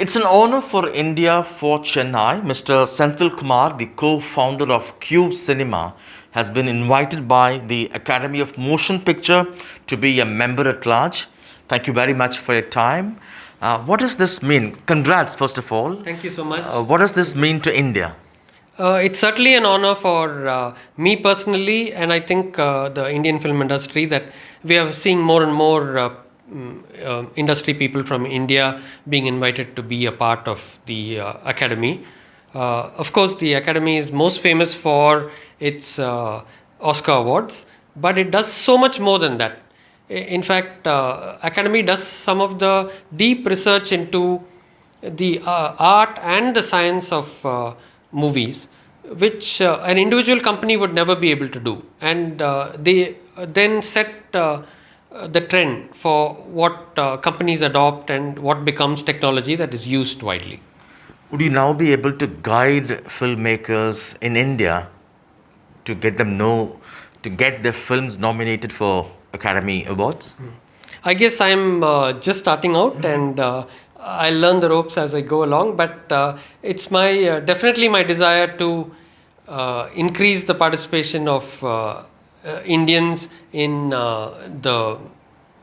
It's an honor for India for Chennai. Mr. Senthil Kumar, the co-founder of Qube Cinema, has been invited by the Academy of Motion Picture to be a member at large. Thank you very much for your time. What does this mean? Congrats, first of all. Thank you so much. What does this mean to India? It's certainly an honor for me personally, and I think the Indian film industry, that we are seeing more and more industry people from India being invited to be a part of the Academy. Of course, the Academy is most famous for its Oscar awards, but it does so much more than that. In fact, Academy does some of the deep research into the art and the science of movies, which an individual company would never be able to do. And they then set the trend for what companies adopt and what becomes technology that is used widely. Would you now be able to guide filmmakers in India to get them to get their films nominated for Academy Awards? I guess I'm just starting out, and I learn the ropes as I go along. But it's my definitely my desire to increase the participation of Indians in the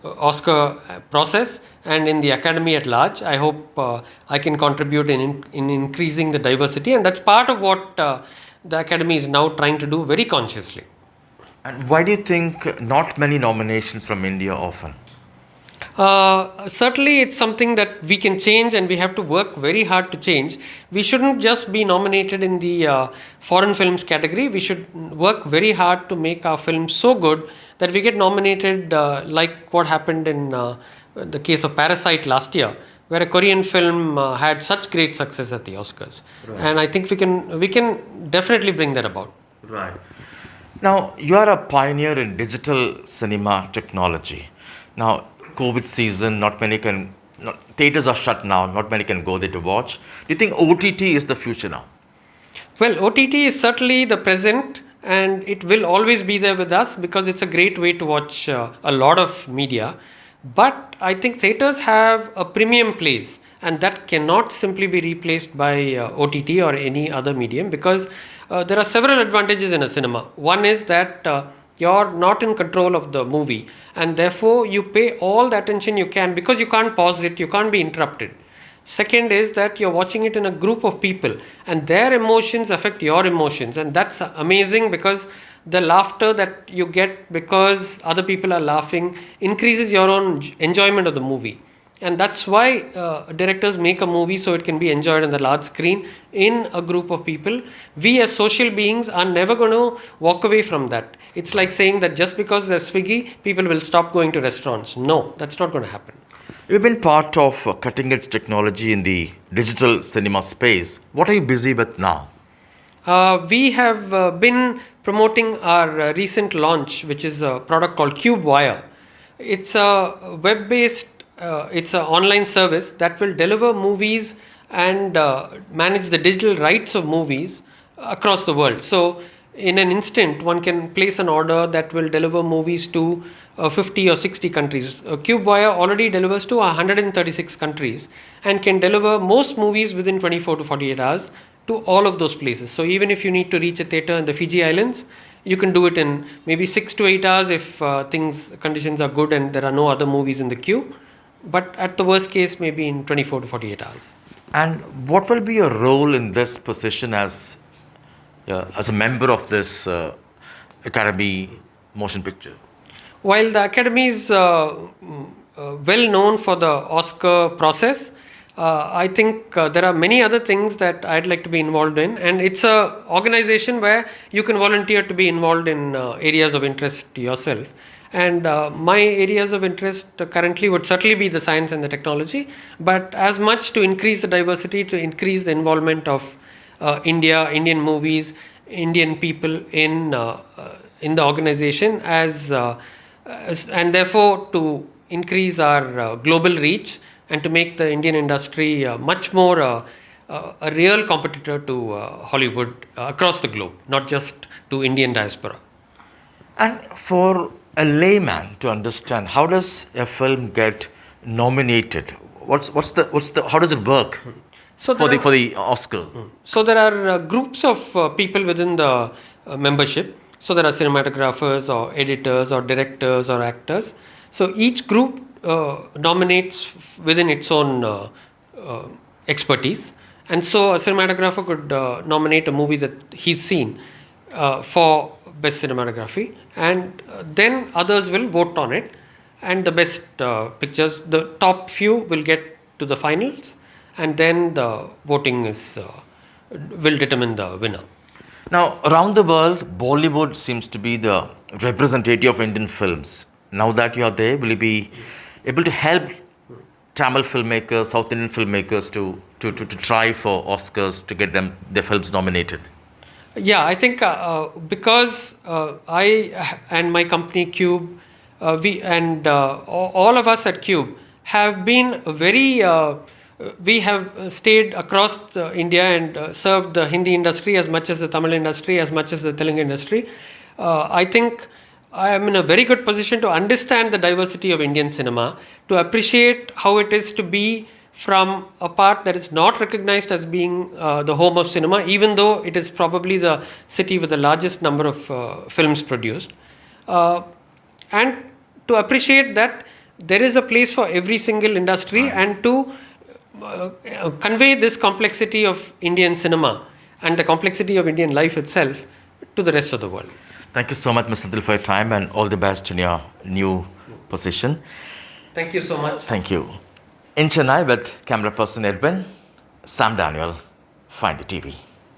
Oscar process and in the Academy at large. I hope I can contribute in increasing the diversity, and that's part of what the Academy is now trying to do very consciously. And why do you think not many nominations from India often? Certainly, it's something that we can change, and we have to work very hard to change. We shouldn't just be nominated in the foreign films category. We should work very hard to make our films so good that we get nominated, like what happened in the case of Parasite last year, where a Korean film had such great success at the Oscars. Right. And I think we can definitely bring that about. Right. Now, you are a pioneer in digital cinema technology. Now, COVID season, theaters are shut now, not many can go there to watch. Do you think OTT is the future now? Well, OTT is certainly the present, and it will always be there with us because it's a great way to watch a lot of media. But I think theaters have a premium place, and that cannot simply be replaced by OTT or any other medium, because there are several advantages in a cinema. One is that you're not in control of the movie, and therefore you pay all the attention you can, because you can't pause it, you can't be interrupted. Second is that you're watching it in a group of people, and their emotions affect your emotions, and that's amazing, because the laughter that you get because other people are laughing increases your own enjoyment of the movie. And that's why directors make a movie so it can be enjoyed on the large screen in a group of people. We as social beings are never going to walk away from that. It's like saying that just because there's Swiggy, people will stop going to restaurants. No, that's not going to happen. You've been part of cutting-edge technology in the digital cinema space. What are you busy with now? We have been promoting our recent launch, which is a product called Qube Wire. It's a web-based it's an online service that will deliver movies and manage the digital rights of movies across the world. So in an instant, one can place an order that will deliver movies to 50 or 60 countries. Qube Wire already delivers to 136 countries and can deliver most movies within 24 to 48 hours to all of those places. So even if you need to reach a theatre in the Fiji Islands, you can do it in maybe 6 to 8 hours if conditions are good and there are no other movies in the queue. But at the worst case, maybe in 24 to 48 hours. And what will be your role in this position as a member of this Academy Motion Picture? While the Academy is well known for the Oscar process, I think there are many other things that I'd like to be involved in. And it's an organization where you can volunteer to be involved in areas of interest to yourself. And my areas of interest currently would certainly be the science and the technology, but as much to increase the diversity, to increase the involvement of Indian movies, Indian people in the organization, and therefore to increase our global reach and to make the Indian industry much more a real competitor to Hollywood across the globe, not just to Indian diaspora. And for a layman to understand, how does a film get nominated? what's the how does it work So for there the Oscars? So there are groups of people within the membership. So there are cinematographers or editors or directors or actors. So each group nominates within its own expertise. And so a cinematographer could nominate a movie that he's seen for best cinematography, and then others will vote on it. And the best pictures, the top few will get to the finals, and then the voting will determine the winner. Now, around the world, Bollywood seems to be the representative of Indian films. Now that you are there, will you be able to help Tamil filmmakers, South Indian filmmakers to try for Oscars to get their films nominated? Yeah, I think because I and my company Qube, we and all of us at Qube have been very. We have stayed across India and served the Hindi industry as much as the Tamil industry, as much as the Telugu industry. I think I am in a very good position to understand the diversity of Indian cinema, to appreciate how it is to be from a part that is not recognized as being the home of cinema, even though it is probably the city with the largest number of films produced. And to appreciate that there is a place for every single industry, and to convey this complexity of Indian cinema and the complexity of Indian life itself to the rest of the world. Thank you so much, Mr. Senthil, for your time, and all the best in your new position. Thank you so much. Thank you. In Chennai with camera person Edwin, Sam Daniel, Find the TV.